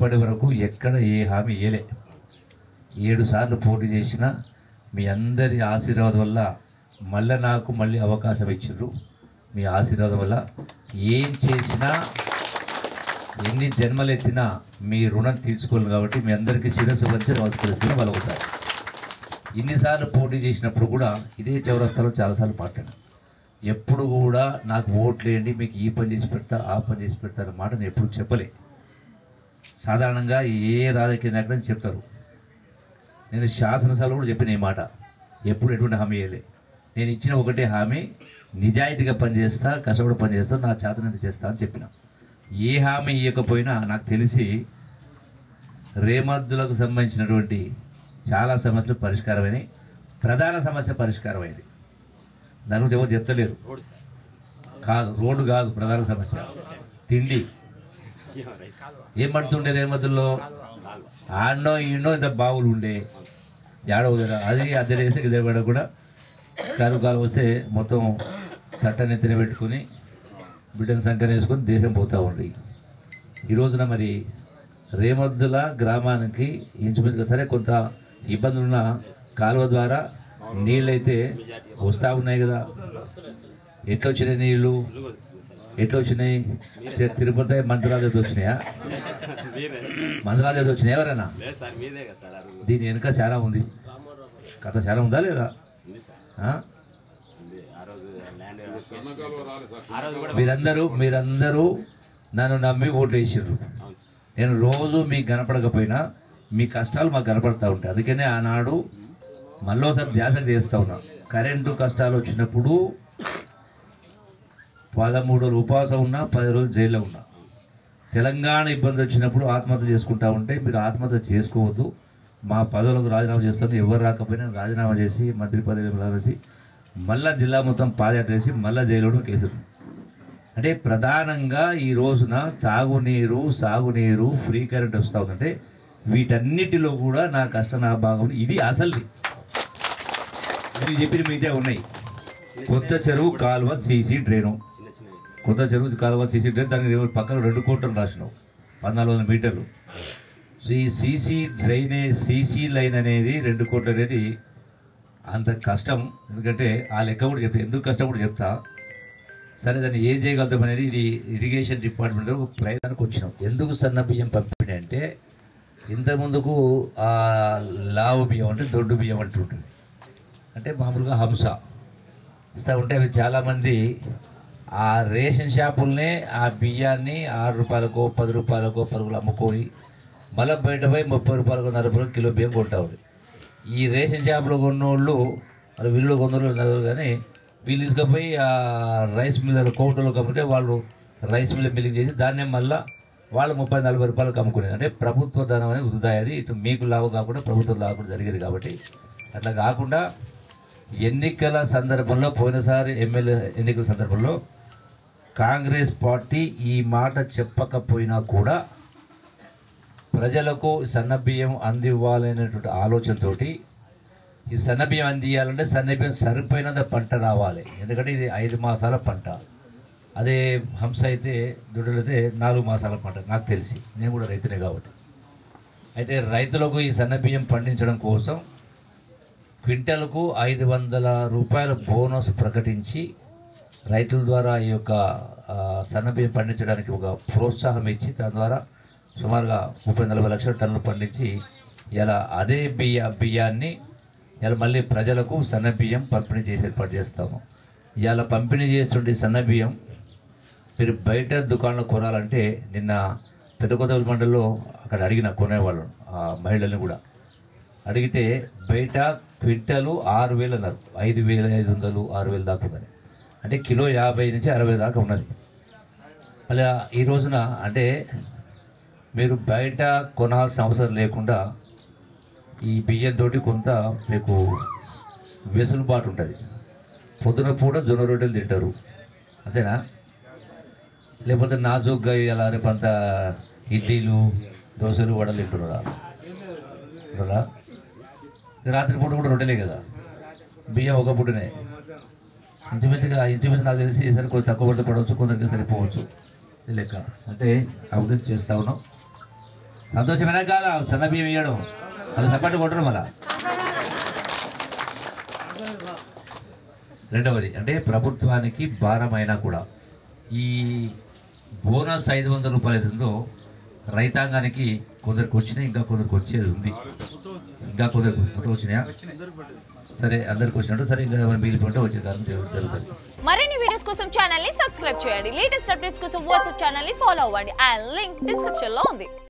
ఇప్పటి వరకు ఎక్కడ ఏ హామీ ఇయ్యలే. 7 సార్లు పోటీ చేసిన మీ అందరి ఆశీర్వాదం వల్ల మళ్ళీ అవకాశం ఇచ్చిండ్రు. మీ ఆశీర్వాదం వల్ల ఏం చేసినా ఎన్ని జన్మలెత్తినా మీ రుణం తీర్చుకోవాలి. కాబట్టి మీ అందరికీ శిరస్సు వంచి నమస్కరిస్తున్నా. వాళ్ళొకసారి ఇన్నిసార్లు పోటీ చేసినప్పుడు కూడా ఇదే చౌరస్తాలో చాలాసార్లు మాట్లాడాను. ఎప్పుడు కూడా నాకు ఓట్లు వేయండి, మీకు ఈ పని చేసి పెడతా ఆ పని చేసి పెడతా అన్న మాట నేను ఎప్పుడు చెప్పలే. సాధారణంగా ఏ రాజకీయ నాయకుడు చెప్తారు. నేను శాసనసభలో కూడా చెప్పిన ఈ మాట. ఎప్పుడు ఎటువంటి హామీ ఇవ్వలే. నేను ఇచ్చిన ఒకటే హామీ, నిజాయితీగా పనిచేస్తా, కష్టపడి పనిచేస్తా, నా చేతనంత చేస్తా అని చెప్పిన. ఏ హామీ ఇవ్వకపోయినా నాకు తెలిసి రేమద్దులకు సంబంధించినటువంటి చాలా సమస్యలు పరిష్కారమైనవి. ప్రధాన సమస్య పరిష్కారమైంది. దాని గురించి ఎవరు చెప్తలేరు. కాదు, రోడ్డు కాదు ప్రధాన సమస్య, తిండి. ఏం పడుతుండే రేమద్దుల్లో? ఆడనో ఈడనో ఇంత బావులు ఉండే, ఏడవ అది అద్దె వేస్తే ఇదే పడ కూడా కాలు వస్తే మొత్తం చట్టాన్ని ఎత్తిన పెట్టుకుని బిడ్డను సంఖ్య వేసుకొని దేశం పోతూ ఉంది. ఈ రోజున మరి రేమద్దుల గ్రామానికి ఇంచుమించుగా సరే కొంత ఇబ్బందులున్న కాలువ ద్వారా నీళ్ళైతే వస్తూ ఉన్నాయి కదా. ఎట్లా వచ్చినాయి నీళ్ళు? ఎట్లా వచ్చినాయి? తిరుపతి మంత్రాలయం వచ్చినాయా? మంత్రాలయం వచ్చినాయి ఎవరైనా? దీని వెనుక చాలా ఉంది, కథ చాలా ఉందా లేదా? మీరందరూ నన్ను నమ్మి ఓట్లు వేసిర్రు. నేను రోజు మీకు కనపడకపోయినా మీ కష్టాలు మాకు కనపడతా ఉంటాయి. అందుకనే ఆనాడు మళ్ళోసారి ధ్యాస చేస్తూ ఉన్నా. కరెంటు కష్టాలు వచ్చినప్పుడు 13 రోజులు ఉపవాసం ఉన్నా, 10 రోజులు జైల్లో ఉన్నా. తెలంగాణ ఇబ్బంది వచ్చినప్పుడు ఆత్మహత్య చేసుకుంటా ఉంటే మీరు ఆత్మహత్య చేసుకోవద్దు, మా పదవులకు రాజీనామా చేస్తాను, ఎవరు రాకపోయినా రాజీనామా చేసి మంత్రి పదవి రాసి మళ్ళా జిల్లా మొత్తం పాదయాత్ర చేసి మళ్ళా జైలులో కేసులు. అంటే ప్రధానంగా ఈ రోజున తాగునీరు, సాగునీరు, ఫ్రీ కరెంట్ వస్తూ ఉందంటే వీటన్నిటిలో కూడా నా కష్టం, నా భాగం. ఇది అసలు మీరు చెప్పిన మిగతా ఉన్నాయి. కొత్త చెరువు కాలువ సీసీ డ్రైను, కొత్త చెరువు కాలువ సీసీ డ్రైన్, దానికి పక్కన 2 కోట్లు రాసినావు, 1400 మీటర్లు. సో ఈ సీసీ లైన్ అనేది 2 కోట్లు అనేది అంత కష్టం. ఎందుకంటే ఆ లెక్క కూడా చెప్తా, ఎందుకు కష్టం కూడా చెప్తా. సరే, దాన్ని ఏం చేయగలుగుతాం అనేది ఇది ఇరిగేషన్ డిపార్ట్మెంట్ ఒక ప్రయత్నానికి వచ్చినాం. ఎందుకు సన్న బియ్యం పంపిణీ అంటే ఇంతకుముందుకు ఆ లావు బియ్యం అంటే దొడ్డు బియ్యం అంటుంటుంది. అంటే మామూలుగా హంస ఇస్తూ ఉంటే అవి చాలామంది ఆ రేషన్ షాపుల్నే ఆ బియ్యాన్ని 6 రూపాయలకో 10 రూపాయలకో పరుగులు అమ్ముకొని మళ్ళీ బయట పోయి 30 రూపాయలకో 40 రూపాయలు కిలో బియ్యం కొంటా ఉంది. ఈ రేషన్ షాపులో కొన్నోళ్ళు మరి వీళ్ళు కొందరు నలుగురు, కానీ వీళ్ళు తీసుకుపోయి ఆ రైస్ మిల్లర్ కౌంటర్లో కమ్మితే వాళ్ళు రైస్ మిల్ మిల్లింగ్ చేసి దాన్నే మళ్ళీ వాళ్ళు 30-40 రూపాయలకు అమ్ముకునేది. అంటే ప్రభుత్వ ధనం అనేది వృధా అయ్యేది. ఇటు మీకు లాభం కాకుండా ప్రభుత్వం లాభం కూడా జరిగేది. కాబట్టి అట్లా కాకుండా ఎన్నికల సందర్భంలో, పోయినసారి ఎమ్మెల్యే ఎన్నికల సందర్భంలో కాంగ్రెస్ పార్టీ ఈ మాట చెప్పకపోయినా కూడా ప్రజలకు సన్నబియ్యం అందివ్వాలనేటువంటి ఆలోచనతో ఈ సన్నబియ్యం అందియాలంటే సన్నబియ్యం సరిపోయినంత పంట రావాలి. ఎందుకంటే ఇది 5 మాసాల పంట. అదే హంస అయితే, దుడ్డలైతే 4 మాసాల పంట. నాకు తెలిసి, నేను కూడా రైతునే కాబట్టి. అయితే రైతులకు ఈ సన్నబియ్యం పండించడం కోసం క్వింటల్కు 500 రూపాయల బోనస్ ప్రకటించి రైతుల ద్వారా ఈ యొక్క సన్నబియ్యం పండించడానికి ఒక ప్రోత్సాహం ఇచ్చి దాని ద్వారా సుమారుగా 30-40 లక్షల టన్నులు పండించి ఇలా అదే బియ్యాన్ని ఇలా మళ్ళీ ప్రజలకు సన్నబియ్యం పంపిణీ చేసి ఏర్పాటు చేస్తాము. ఇలా పంపిణీ చేస్తుండే సన్నబియ్యం మీరు బయట దుకాణంలో కొనాలంటే నిన్న పెద్దకొత్తపల్లి మండలంలో అక్కడ అడిగిన కొనేవాళ్ళు ఆ మహిళల్ని కూడా అడిగితే బయట క్వింటలు 6,000 అన్నారు. 5,500, 6,000 దాకా ఉన్నది. అంటే కిలో 50 నుంచి 60 దాకా ఉన్నది. అలా ఈ రోజున అంటే మీరు బయట కొనాల్సిన అవసరం లేకుండా ఈ బియ్యంతో కొంత మీకు వెసులుబాటు ఉంటుంది. పొద్దున పూట జొన్న రొట్టెలు తింటారు, అంతేనా? లేకపోతే నాజుగ్గా అలా రేపంత ఇడ్లీలు, దోశలు, వడలు తింటున్నారా? రాత్రిపూట కూడా రొట్టెలే కదా, బియ్యం ఒక పూటనే. ఇంచుమించు నాకు తెలిసి సరే కొంచెం తక్కువ పడితే పడవచ్చు, కొందరికి సరిపోవచ్చు లెక్క. అంటే అభివృద్ధి చేస్తూ ఉన్నాం. సంతోషమైనా కాదా సన్న బియ్యం ఇవ్వడం అది సపరేట్ కొట్టడం మళ్ళా. రెండవది అంటే ప్రభుత్వానికి భారమైనా కూడా ఈ బోనస్ 500 రూపాయలు అవుతుందో రైతాంగానికి కొందరికి వచ్చినాయి, ఇంకా కొందరికి వచ్చేది ఉంది, ఇంకా కొందరికి మొత్తం వచ్చినాయా? సరే అందరికి వచ్చినట్టు సరే ఇంకా మిగిలిపోతే వచ్చే కాలం జరుగుతుంది. మరిన్ని వీడియోస్ కోసం ఛానల్ ని సబ్స్క్రైబ్ చేయండి. లేటెస్ట్ అప్డేట్స్ కోసం వాట్సాప్ ఛానల్ ని ఫాలో అవ్వండి. ఆ లింక్ డిస్క్రిప్షన్ లో ఉంది.